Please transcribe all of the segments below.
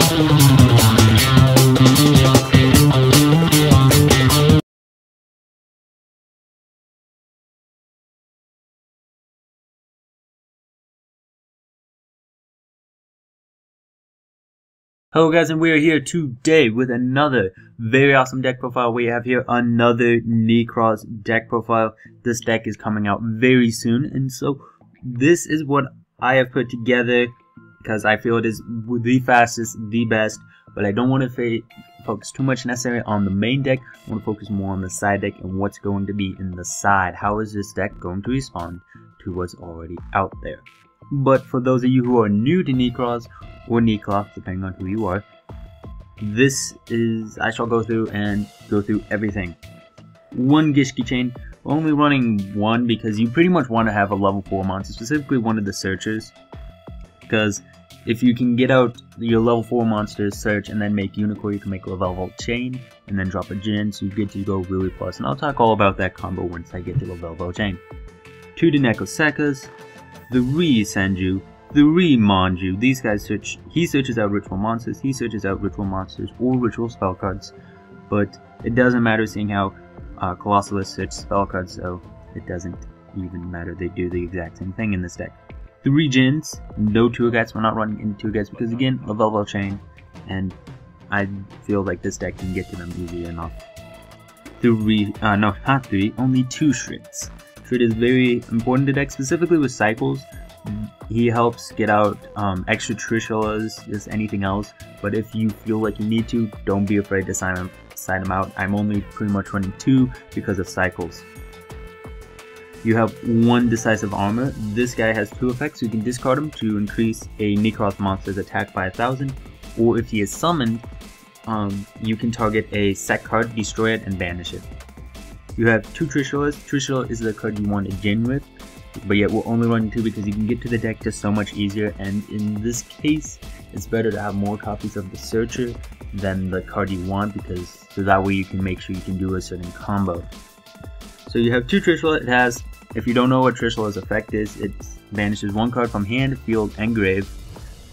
Hello guys, and we are here today with another very awesome deck profile. We have here another Nekroz deck profile. This deck is coming out very soon, and so this is what I have put together because I feel it is the fastest, the best, but I don't want to focus too much necessarily on the main deck. I want to focus more on the side deck and what's going to be in the side. How is this deck going to respond to what's already out there? But for those of you who are new to Nekroz, or Nekroz, depending on who you are, I shall go through everything. One Gishki chain, only running one because you pretty much want to have a level 4 monster, specifically one of the searchers, because if you can get out your level 4 monster, search, and then make Unicorn, you can make a level chain, and then drop a Jin, so you get to go really plus, and I'll talk all about that combo once I get to level chain. 2 Nekroz, 3 Senju, 3 Manju. These guys he searches out ritual monsters, or ritual spell cards, but it doesn't matter seeing how Colossalist searches spell cards, so it doesn't even matter. They do the exact same thing in this deck. 3 Jins, no Tuagates. We're not running into Tuagates because again, a level chain, and I feel like this deck can get to them easy enough. Not 3, only 2 Shrits. Shrit is very important to deck, specifically with cycles. He helps get out extra Trishulas, just anything else, but if you feel like you need to, don't be afraid to side him out. I'm only pretty much running 2 because of cycles. You have 1 Decisive Armor. This guy has 2 effects. You can discard him to increase a Nekroz monster's attack by 1,000, or if he is summoned, you can target a set card, destroy it, and banish it. You have 2 Trishulas. Trishula is the card you want to Jin with, but yet we're only running 2 because you can get to the deck just so much easier, and in this case it's better to have more copies of the Searcher than the card you want, because so that way you can make sure you can do a certain combo. So you have 2 Trishula. It has, if you don't know what Trishula's effect is, it banishes 1 card from hand, field, and grave,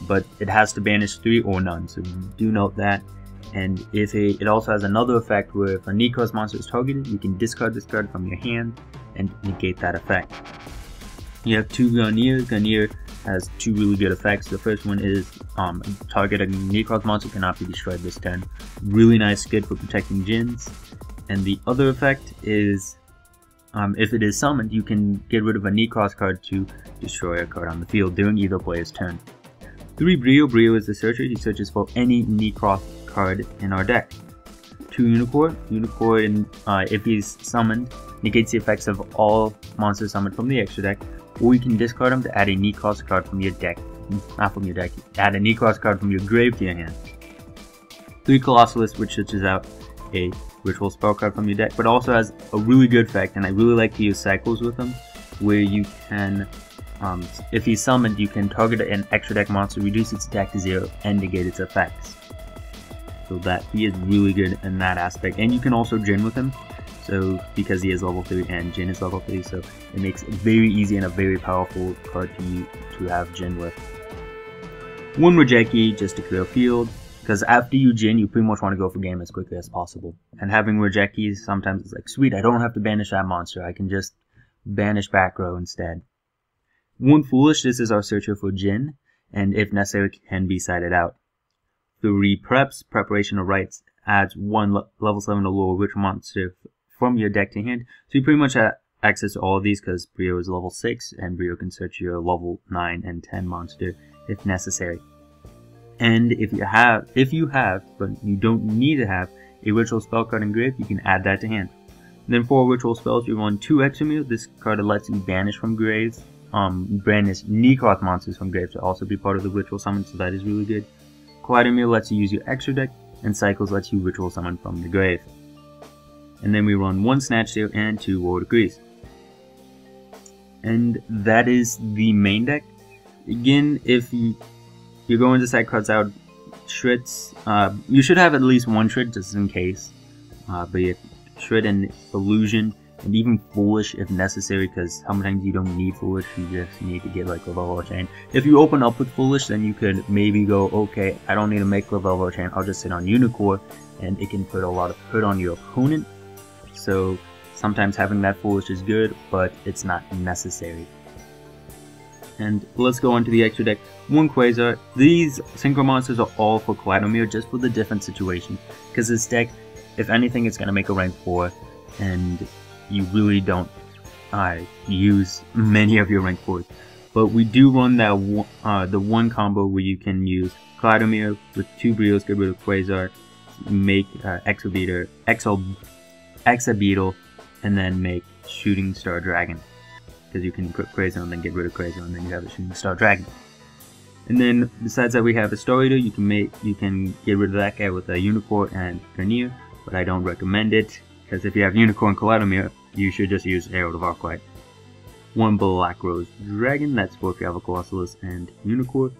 but it has to banish 3 or none, so do note that. And it also has another effect where if a Nekroz monster is targeted, you can discard this card from your hand and negate that effect. You have 2 Garnier. Garnier has 2 really good effects. The first one is target a Nekroz monster cannot be destroyed this turn. Really nice, good for protecting Jins. And the other effect is if it is summoned, you can get rid of a Nekroz card to destroy a card on the field during either player's turn. 3 Brio. Brio is the searcher. He searches for any Nekroz card in our deck. 2 Unicorn. Unicorn, if he's summoned, negates the effects of all monsters summoned from the extra deck, or you can discard them to add a Nekroz card from your deck. Not from your deck, add a Nekroz card from your grave to your hand. 3 Colossalist, which searches out a ritual spell card from your deck, but also has a really good effect, and I really like to use cycles with them, where you can, if he's summoned, you can target an extra deck monster, reduce its attack to 0, and negate its effects. So that he is really good in that aspect, and you can also Jin with him. So because he is level 3 and Jin is level 3, so it makes it very easy and a very powerful card to have Jin with. 1 Rejeki just to clear a field, because after you Jin, you pretty much want to go for game as quickly as possible. And having Rejeki sometimes it's like, sweet, I don't have to banish that monster, I can just banish back row instead. 1 Foolish, this is our searcher for Jin, and if necessary can be sided out. 3 Preps, Preparation of Rites, adds 1 level 7 or lower ritual monster from your deck to hand. So you pretty much have access to all of these because Brio is level 6 and Brio can search your level 9 and 10 monster if necessary. And if you have, but you don't need to have, a ritual spell card engraved, you can add that to hand. And then 4 ritual spells, you run 2 Examute. This card lets you banish from graves, banish Nekroz monsters from graves to also be part of the ritual summon, so that is really good. Collider lets you use your extra deck, and Cycles lets you ritual summon from the grave. And then we run 1 Snatch Steal and 2 War Decrees. And that is the main deck. Again, if you're going to side cards out Shrits, you should have at least 1 Shrit just in case. But yeah, Shrit and Illusion and even Foolish if necessary, because sometimes you don't need Foolish, you just need to get like Revolver Chain. If you open up with Foolish, then you could maybe go, okay, I don't need to make Revolver Chain, I'll just sit on Unicorn, and it can put a lot of hurt on your opponent. So sometimes having that Foolish is good, but it's not necessary. And let's go on to the extra deck. 1 Quasar. These Synchro Monsters are all for Clydomir, just for the different situations. Because this deck, if anything, it's going to make a rank 4, and you really don't use many of your rank 4s. But we do run that the one combo where you can use Clydomir with 2 Brios, get rid of Quasar, make Exabeetle, and then make Shooting Star Dragon. Because you can put Quasar and then get rid of Quasar, and then you have a Shooting Star Dragon. And then besides that, we have a Star Eater. You can get rid of that guy with a Unicorn and Garnier, but I don't recommend it, because if you have Unicorn and Clydomir, you should just use Herald of Arclight. 1 Black Rose Dragon, that's for if you have a Colossalus and Unicorn.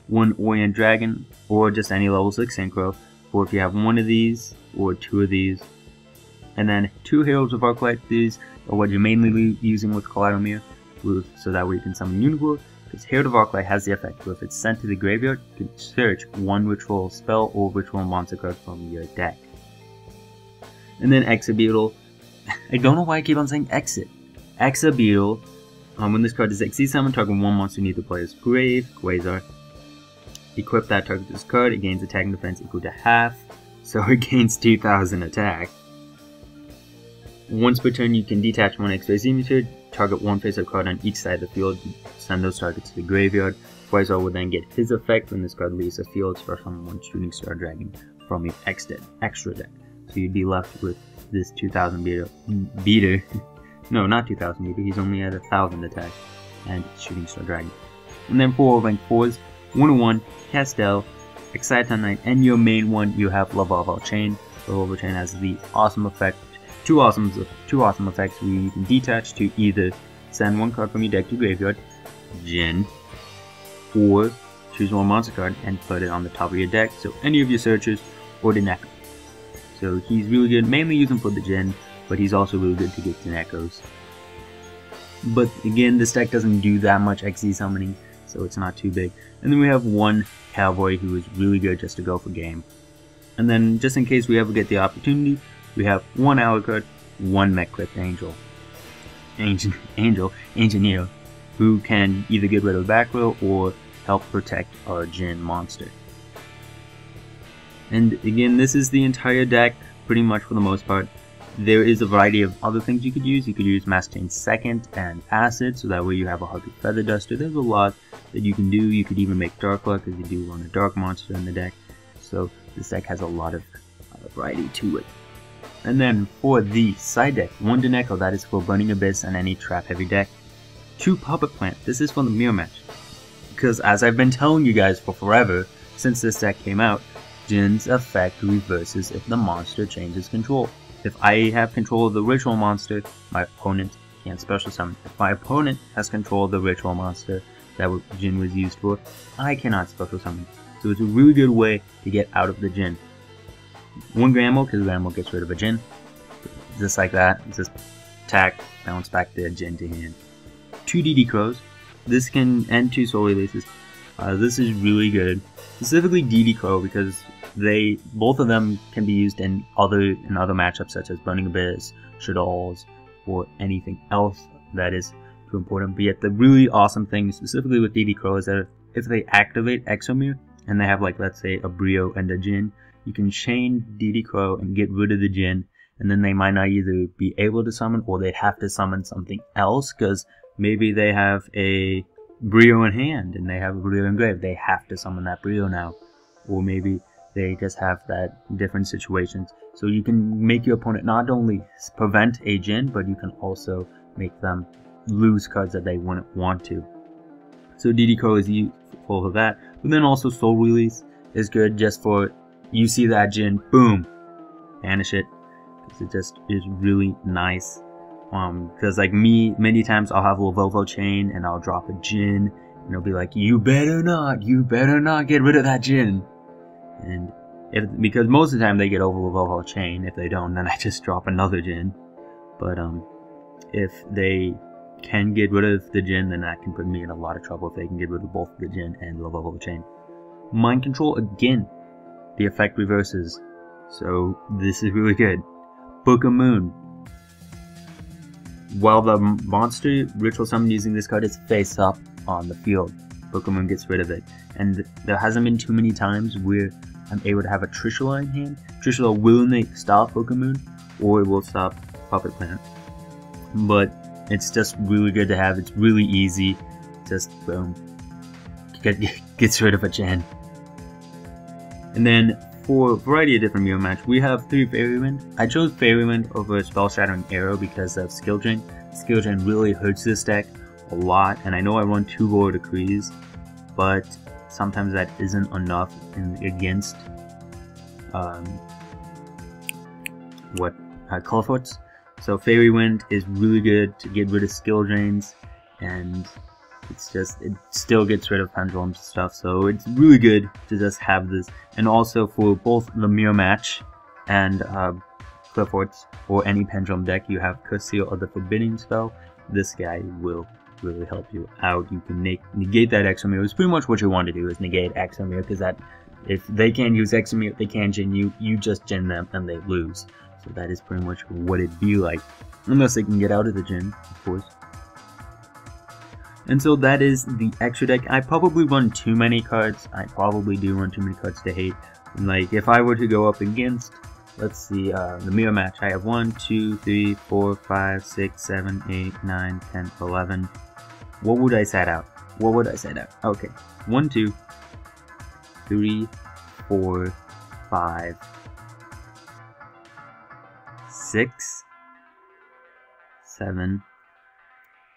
1 Orient Dragon, or just any level 6 Synchro, for if you have 1 of these or 2 of these. And then 2 Heralds of Arclight. These are what you're mainly using with Clydomir, so that way you can summon Unicorn. Because Herald of Arclight has the effect where if it's sent to the graveyard, you can search 1 ritual spell or ritual monster card from your deck. And then Exabeetle. I don't know why I keep on saying Exit. Exabeetle. When this card is XC summoned, target 1 monster near the player's grave, Quasar. Equip that target to this card, it gains attack and defense equal to half, so it gains 2000 attack. Once per turn, you can detach 1 X-Ray Meter, target 1 face-up card on each side of the field, send those targets to the graveyard. Quasar will then get his effect when this card leaves the field, special summon 1 Shooting Star Dragon from your extra deck. So you'd be left with this 2000 beater. No, not 2000 beater, he's only at 1000 attack, and Shooting Star Dragon. And then 4 rank 4s, 101, Castel, Exciton Knight, and your main one, you have Revolver Chain. Revolver Chain has the awesome effect, two awesome effects where you can detach to either send 1 card from your deck to graveyard, Jin, or choose 1 monster card and put it on the top of your deck, so any of your searchers or the Nekroz. So he's really good, mainly use him for the Jin, but he's also really good to get to Nekroz. But again, this deck doesn't do that much XZ summoning, so it's not too big. And then we have 1 Cowboy who is really good just to go for game. And then just in case we ever get the opportunity, we have 1 Alucard, 1 Mech-Crypt Engineer, who can either get rid of the back row or help protect our Jin monster. And again, this is the entire deck, pretty much for the most part. There is a variety of other things you could use. You could use Mass Chain Second and Acid, so that way you have a Heartbeat Feather Duster. There's a lot that you can do. You could even make Dark Luck, because you do run a Dark monster in the deck. So this deck has a lot of variety to it. And then for the side deck, 1 Nekroz, that is for Burning Abyss and any trap heavy deck. 2 Puppet Plant, this is for the mirror match. Because as I've been telling you guys for forever, since this deck came out, Jin's effect reverses if the monster changes control. If I have control of the ritual monster, my opponent can't special summon. If my opponent has control of the ritual monster that Jin was used for, I cannot special summon. So it's a really good way to get out of the Jin. 1 Granmo, because Granmo gets rid of a Jin. Just like that, just attack, bounce back the Jin to hand. 2 Nekroz. This can end 2 soul releases. This is really good. Specifically Nekroz, because both of them can be used in other matchups such as Burning Abyss, Shaddolls, or anything else that is too important. But yet the really awesome thing specifically with Nekroz is that if they activate Exomir and they have, like, let's say a Brio and a Jin, you can chain Nekroz and get rid of the Jin, and then they might not either be able to summon or they'd have to summon something else, because maybe they have a Brio in hand and they have a Brio in grave. They have to summon that Brio now. Or maybe they just have that different situations. So you can make your opponent not only prevent a Jin, but you can also make them lose cards that they wouldn't want to. So Nekroz is useful for that. But then also Soul Release is good just for, you see that Jin, boom, banish it. Because it just is really nice. Because like me, many times I'll have a Volvo Chain and I'll drop a Jin, and it'll be like, you better not get rid of that Jin. And because most of the time they get over with Volvo Chain. If they don't, then I just drop another Jin. But if they can get rid of the Jin, then that can put me in a lot of trouble if they can get rid of both the Jin and the level chain. Mind Control, again, the effect reverses, so this is really good. Book of Moon. While the monster ritual summon using this card is face up on the field, Book of Moon gets rid of it. And there hasn't been too many times where I'm able to have a Trishula in hand. Trishula will stop Book of Moon, or it will stop Puppet Plant. But it's just really good to have. It's really easy. Just boom. Gets rid of a Jin. And then for a variety of different mirror match, we have 3 Fairy Wind. I chose Fairy Wind over Spell Shattering Arrow because of Skill Drain. Skill Drain really hurts this deck a lot, and I know I run 2 Royal Decrees, but sometimes that isn't enough against Colorforts. So Fairy Wind is really good to get rid of skill drains, and it still gets rid of pendulums and stuff, so it's really good to just have this. And also for both the Mirror Match and Clifforts or any pendulum deck, you have Curse Seal or the Forbidding spell. This guy will really help you out. You can negate that Extra Mirror. It's pretty much what you want to do, is negate Extra Mirror, because that, if they can't use Extra Mirror, they can't Jin you, you just Jin them and they lose. So that is pretty much what it'd be like, unless they can get out of the Jin, of course. And so that is the extra deck. I probably run too many cards. I probably do run too many cards to hate. Like, if I were to go up against, let's see, the Mirror Match, I have 1, 2, 3, 4, 5, 6, 7, 8, 9, 10, 11. What would I set out? What would I set out? Okay, 1, 2, 3, 4, 5, 6, 7,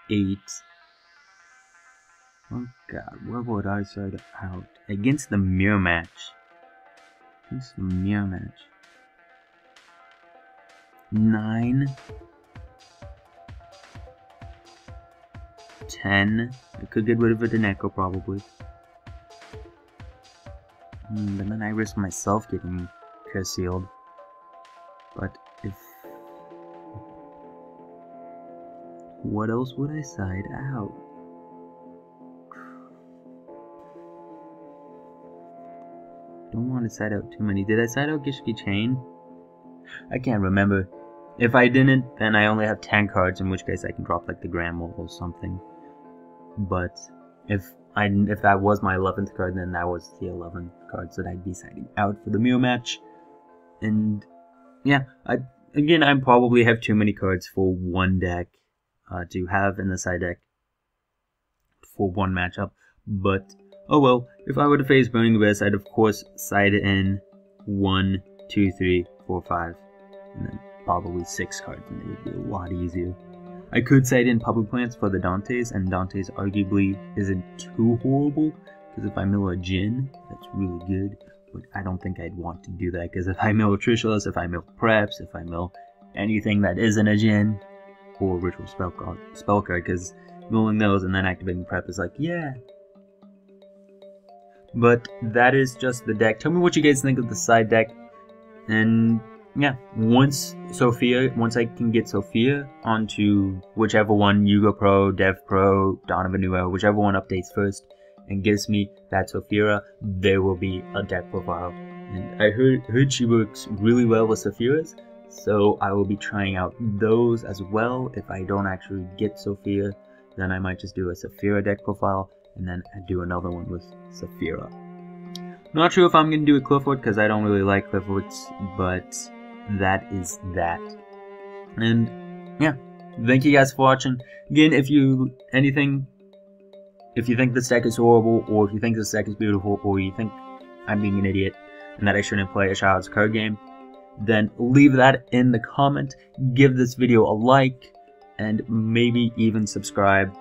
8. Oh god, what would I set out? Against the Mirror Match. Against the Mirror Match. 9. 10. I could get rid of a Nekroz probably. But then I risk myself getting Curse Sealed. But if... what else would I side out? Don't want to side out too many. Did I side out Gishki Chain? I can't remember. If I didn't, then I only have 10 cards, in which case I can drop like the Gramble or something. But if that was my 11th card, then that was the 11 cards that I'd be siding out for the Mirror Match. And yeah, I probably have too many cards for one deck to have in the side deck for one matchup. But oh well, if I were to face Burning Abyss, I'd of course side in 1, 2, 3, 4, 5, and then probably 6 cards, and it would be a lot easier. I could side in Puppet Plants for the Dantes, and Dantes arguably isn't too horrible, because if I mill a Jin, that's really good, but I don't think I'd want to do that, because if I mill Trishulas, if I mill Preps, if I mill anything that isn't a Jin, or Ritual Spell card, because milling those and then activating Prep is like, yeah. But that is just the deck. Tell me what you guys think of the side deck, and yeah, once I can get Sophia onto whichever one, Yuga Pro, Dev Pro, Dawn of a New Era, whichever one updates first and gives me that Sophia, there will be a deck profile. And I heard she works really well with Sophia's, so I will be trying out those as well. If I don't actually get Sophia, then I might just do a Sophia deck profile, and then I do another one with Sophia. Not sure if I'm going to do a Clifford, because I don't really like Cliffords, but that is that. And yeah, thank you guys for watching. Again, if you think this deck is horrible, or if you think this deck is beautiful, or you think I'm being an idiot and that I shouldn't play a child's card game, then leave that in the comment, give this video a like, and maybe even subscribe.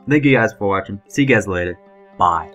Thank you guys for watching. See you guys later. Bye.